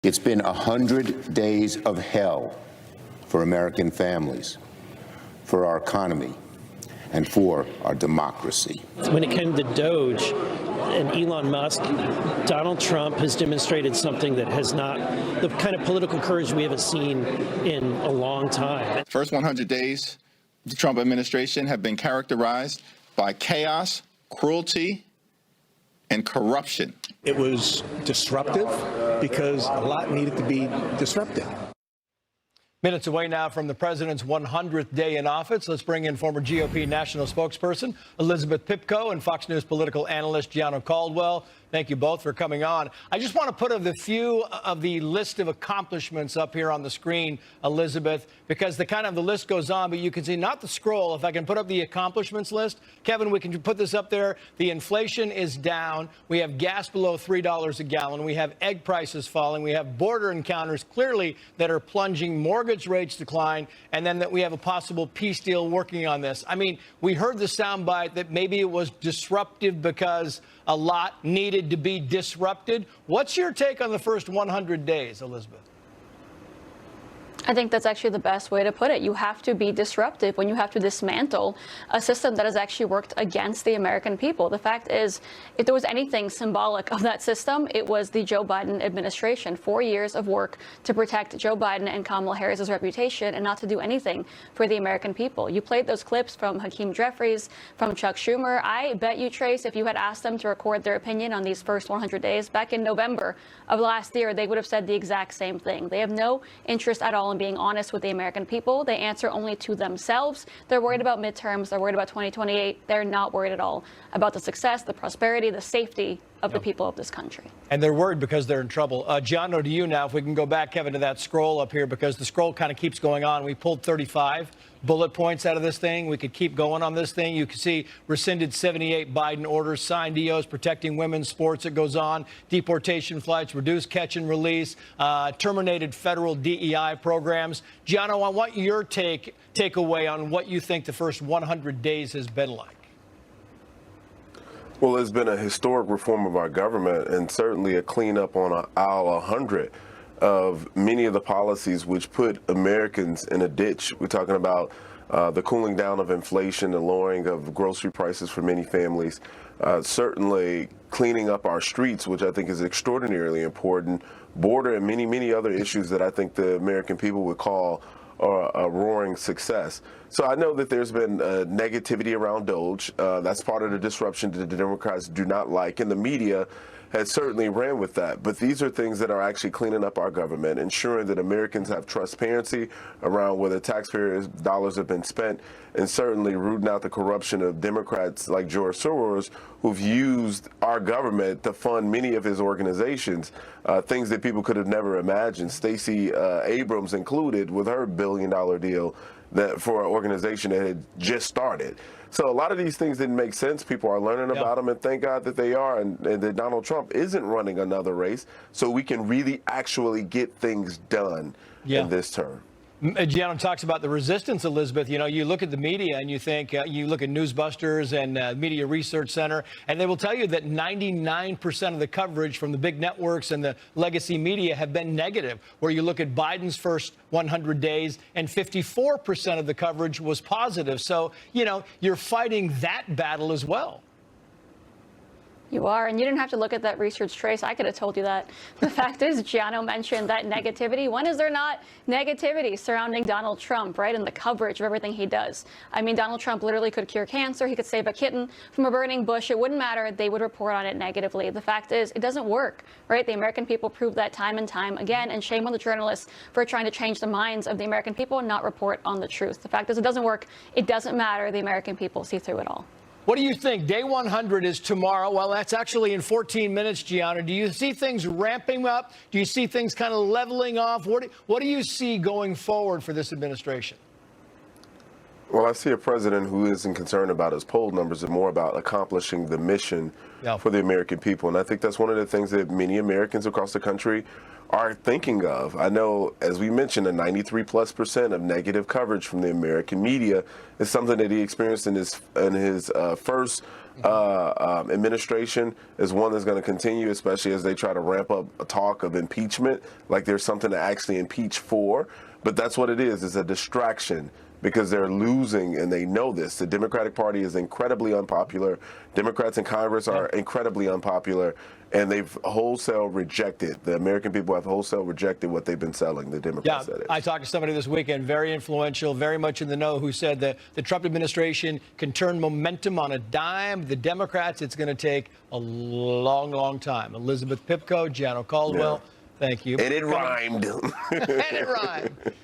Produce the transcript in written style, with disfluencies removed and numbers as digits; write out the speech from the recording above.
It's been 100 days of hell for American families, for our economy, and for our democracy. When it came to Doge and Elon Musk, Donald Trump has demonstrated something that has not, the kind of political courage we haven't seen in a long time. First 100 days, the Trump administration have been characterized by chaos, cruelty, and corruption. It was disruptive because a lot needed to be disrupted. Minutes away now from the president's 100th day in office. Let's bring in former GOP national spokesperson Elizabeth Pipko and Fox News political analyst Gianno Caldwell. Thank you both for coming on. I just want to put a few of the list of accomplishments up here on the screen, Elizabeth, because the list goes on, but you can see not the scroll. If I can put up the accomplishments list, Kevin, we can put this up there. The inflation is down. We have gas below $3 a gallon. We have egg prices falling. We have border encounters clearly that are plunging. Mortgage rates decline, and then that we have a possible peace deal working on this. I mean, we heard the soundbite that maybe it was disruptive because a lot needed to be disrupted. What's your take on the first 100 days, Elizabeth? I think that's actually the best way to put it. You have to be disruptive when you have to dismantle a system that has actually worked against the American people. The fact is, if there was anything symbolic of that system, it was the Joe Biden administration. 4 years of work to protect Joe Biden and Kamala Harris's reputation and not to do anything for the American people. You played those clips from Hakeem Jeffries, from Chuck Schumer. I bet you, Trace, if you had asked them to record their opinion on these first 100 days back in November of last year, they would have said the exact same thing. They have no interest at all in being honest with the American people. They answer only to themselves. They're worried about midterms. They're worried about 2028. They're not worried at all about the success, the prosperity, the safety of the people of this country. And they're worried because they're in trouble. Gianno, to you now, if we can go back, Kevin, to that scroll up here, because the scroll kind of keeps going on. We pulled 35 bullet points out of this thing. We could keep going on this thing. You can see rescinded 78 Biden orders, signed EOs protecting women's sports. It goes on. Deportation flights, reduced catch and release, terminated federal DEI programs. Gianno, I want your takeaway on what you think the first 100 days has been like. Well, it's been a historic reform of our government and certainly a cleanup on aisle 100 of many of the policies which put Americans in a ditch. We're talking about the cooling down of inflation, the lowering of grocery prices for many families, certainly cleaning up our streets, which I think is extraordinarily important, border and many, many other issues that I think the American people would call a roaring success. So I know that there's been negativity around Doge. That's part of the disruption that the Democrats do not like, and the media has certainly ran with that. But these are things that are actually cleaning up our government, ensuring that Americans have transparency around where the taxpayers' dollars have been spent, and certainly rooting out the corruption of Democrats like George Soros, who've used our government to fund many of his organizations, things that people could have never imagined. Stacey Abrams included with her billion-dollar deal that for an organization that had just started. So a lot of these things didn't make sense. People are learning about them, and thank God that they are, and that Donald Trump isn't running another race, so we can really actually get things done in this term. Gianno talks about the resistance, Elizabeth. You know, you look at the media and you think, you look at Newsbusters and Media Research Center, and they will tell you that 99% of the coverage from the big networks and the legacy media have been negative, where you look at Biden's first 100 days and 54% of the coverage was positive. So, you know, you're fighting that battle as well. You are, and you didn't have to look at that research, Trace. I could have told you that. The fact is, Gianno mentioned that negativity. When is there not negativity surrounding Donald Trump, right, and the coverage of everything he does? I mean, Donald Trump literally could cure cancer. He could save a kitten from a burning bush. It wouldn't matter. They would report on it negatively. The fact is, it doesn't work, right? The American people prove that time and time again, and shame on the journalists for trying to change the minds of the American people and not report on the truth. The fact is, it doesn't work. It doesn't matter. The American people see through it all. What do you think? Day 100 is tomorrow. Well, that's actually in 14 minutes, Gianno. Do you see things ramping up? Do you see things kind of leveling off? What do you see going forward for this administration? Well, I see a president who isn't concerned about his poll numbers and more about accomplishing the mission for the American people. And I think that's one of the things that many Americans across the country are thinking of. I know, as we mentioned, a 93+% of negative coverage from the American media is something that he experienced in his first administration, is one that's going to continue, especially as they try to ramp up a talk of impeachment, like there's something to actually impeach for. But that's what it is. It's a distraction, because they're losing, and they know this. The Democratic Party is incredibly unpopular. Democrats in Congress are incredibly unpopular, and they've wholesale rejected. The American people have wholesale rejected what they've been selling, the Democrats, that is. I talked to somebody this weekend, very influential, very much in the know, who said that the Trump administration can turn momentum on a dime. The Democrats, it's going to take a long, long time. Elizabeth Pipko, Gianno Caldwell, thank you. And it rhymed. And it rhymed.